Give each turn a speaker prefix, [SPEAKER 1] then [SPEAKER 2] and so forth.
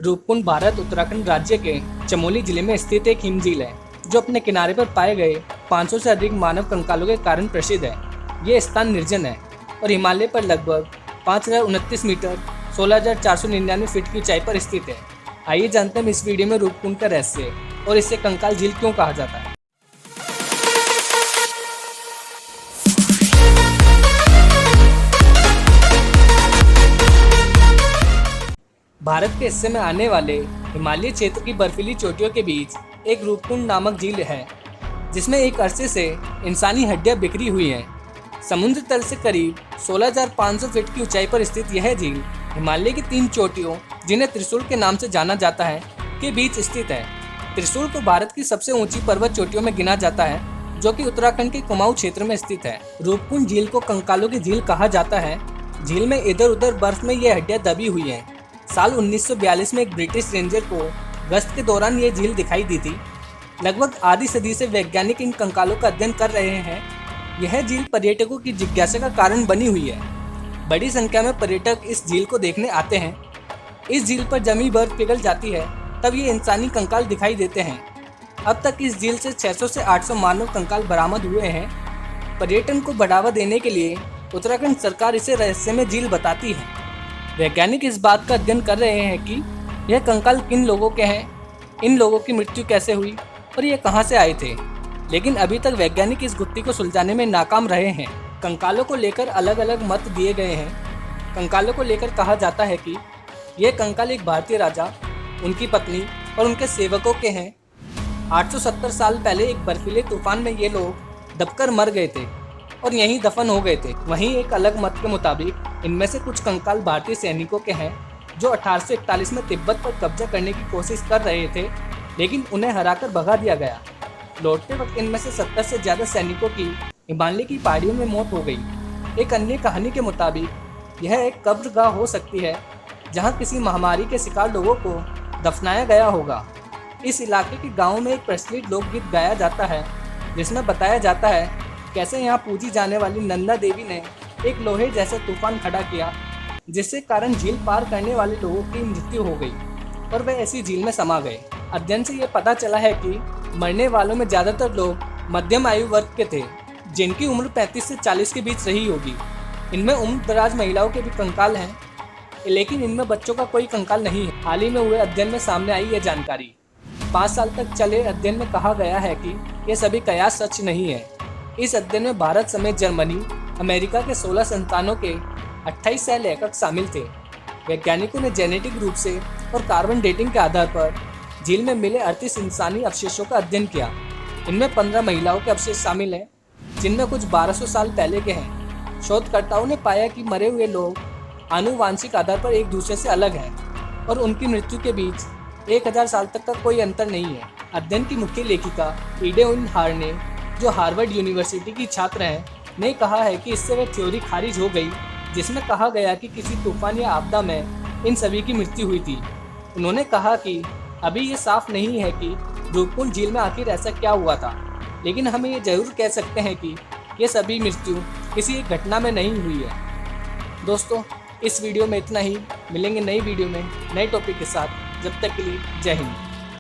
[SPEAKER 1] रूपकुंड भारत उत्तराखंड राज्य के चमोली जिले में स्थित एक हिम झील है जो अपने किनारे पर पाए गए 500 से अधिक मानव कंकालों के कारण प्रसिद्ध है। ये स्थान निर्जन है और हिमालय पर लगभग 5029 मीटर 16,499 फीट की ऊंचाई पर स्थित है। आइए जानते हैं इस वीडियो में रूपकुंड का रहस्य और इसे कंकाल झील क्यों कहा जाता है। भारत के हिस्से में आने वाले हिमालय क्षेत्र की बर्फीली चोटियों के बीच एक रूपकुंड नामक झील है जिसमें एक अरसे से इंसानी हड्डियां बिखरी हुई हैं। समुद्र तल से करीब 16,500 फीट की ऊंचाई पर स्थित यह झील हिमालय की 3 चोटियों, जिन्हें त्रिशूल के नाम से जाना जाता है, के बीच स्थित है। त्रिशूल को भारत की सबसे ऊंची पर्वत चोटियों में गिना जाता है जो कि उत्तराखंड के कुमाऊं क्षेत्र में स्थित है। रूपकुंड झील को कंकालों की झील कहा जाता है। झील में इधर उधर बर्फ में ये हड्डियां दबी हुई हैं। साल 1942 में एक ब्रिटिश रेंजर को गश्त के दौरान ये झील दिखाई दी थी। लगभग आधी सदी से वैज्ञानिक इन कंकालों का अध्ययन कर रहे हैं। यह झील पर्यटकों की जिज्ञासा का कारण बनी हुई है। बड़ी संख्या में पर्यटक इस झील को देखने आते हैं। इस झील पर जमी बर्फ पिघल जाती है तब ये इंसानी कंकाल दिखाई देते हैं। अब तक इस झील से 600 से 800 मानव कंकाल बरामद हुए हैं। पर्यटन को बढ़ावा देने के लिए उत्तराखंड सरकार इसे रहस्यमय झील बताती है। वैज्ञानिक इस बात का अध्ययन कर रहे हैं कि यह कंकाल किन लोगों के हैं, इन लोगों की मृत्यु कैसे हुई और ये कहां से आए थे। लेकिन अभी तक वैज्ञानिक इस गुत्थी को सुलझाने में नाकाम रहे हैं। कंकालों को लेकर अलग अलग मत दिए गए हैं। कंकालों को लेकर कहा जाता है कि यह कंकाल एक भारतीय राजा, उनकी पत्नी और उनके सेवकों के हैं। 870 साल पहले एक बर्फीले तूफान में ये लोग दबकर मर गए थे और यहीं दफन हो गए थे। वहीं एक अलग मत के मुताबिक इनमें से कुछ कंकाल भारतीय सैनिकों के हैं जो 1841 में तिब्बत पर कब्जा करने की कोशिश कर रहे थे, लेकिन उन्हें हराकर भगा दिया गया। लौटते वक्त इनमें से 70 से ज़्यादा सैनिकों की हिमालय की पहाड़ियों में मौत हो गई। एक अन्य कहानी के मुताबिक यह एक कब्रगाह हो सकती है जहां किसी महामारी के शिकार लोगों को दफनाया गया होगा। इस इलाके के गाँव में एक प्रचलित लोकगीत गाया जाता है जिसमें बताया जाता है कैसे यहाँ पूजी जाने वाली नंदा देवी ने एक लोहे जैसा तूफान खड़ा किया जिससे कारण झील पार करने वाले लोगों की मृत्यु हो गई और वे ऐसी झील में समा गए। अध्ययन से ये पता चला है कि मरने वालों में ज़्यादातर लोग मध्यम आयु वर्ग के थे जिनकी उम्र 35 से 40 के बीच रही होगी। इनमें उम्र दराज महिलाओं के भी कंकाल हैं, लेकिन इनमें बच्चों का कोई कंकाल नहीं है। हाल ही में हुए अध्ययन में सामने आई ये जानकारी। 5 साल तक चले अध्ययन में कहा गया है कि ये सभी कयास सच नहीं है। इस अध्ययन में भारत समेत जर्मनी, अमेरिका के 16 संस्थानों के 28 सह लेखक शामिल थे। वैज्ञानिकों ने जेनेटिक रूप से और कार्बन डेटिंग के आधार पर झील में मिले 38 इंसानी अवशेषों का अध्ययन किया। इनमें 15 महिलाओं के अवशेष शामिल हैं जिनमें कुछ 1200 साल पहले के हैं। शोधकर्ताओं ने पाया कि मरे हुए लोग आनुवांशिक आधार पर एक दूसरे से अलग हैं और उनकी मृत्यु के बीच 1000 साल तक का कोई अंतर नहीं है। अध्ययन की मुख्य लेखिका ईडे उइनहार ने, जो हार्वर्ड यूनिवर्सिटी की छात्र हैं, ने कहा है कि इससे वह थ्योरी खारिज हो गई जिसमें कहा गया कि किसी तूफान या आपदा में इन सभी की मृत्यु हुई थी। उन्होंने कहा कि अभी ये साफ नहीं है कि रूपकुंड झील में आखिर ऐसा क्या हुआ था, लेकिन हम ये जरूर कह सकते हैं कि ये सभी मृत्यु किसी एक घटना में नहीं हुई है। दोस्तों, इस वीडियो में इतना ही। मिलेंगे नई वीडियो में नए टॉपिक के साथ। जब तक के लिए जय हिंद।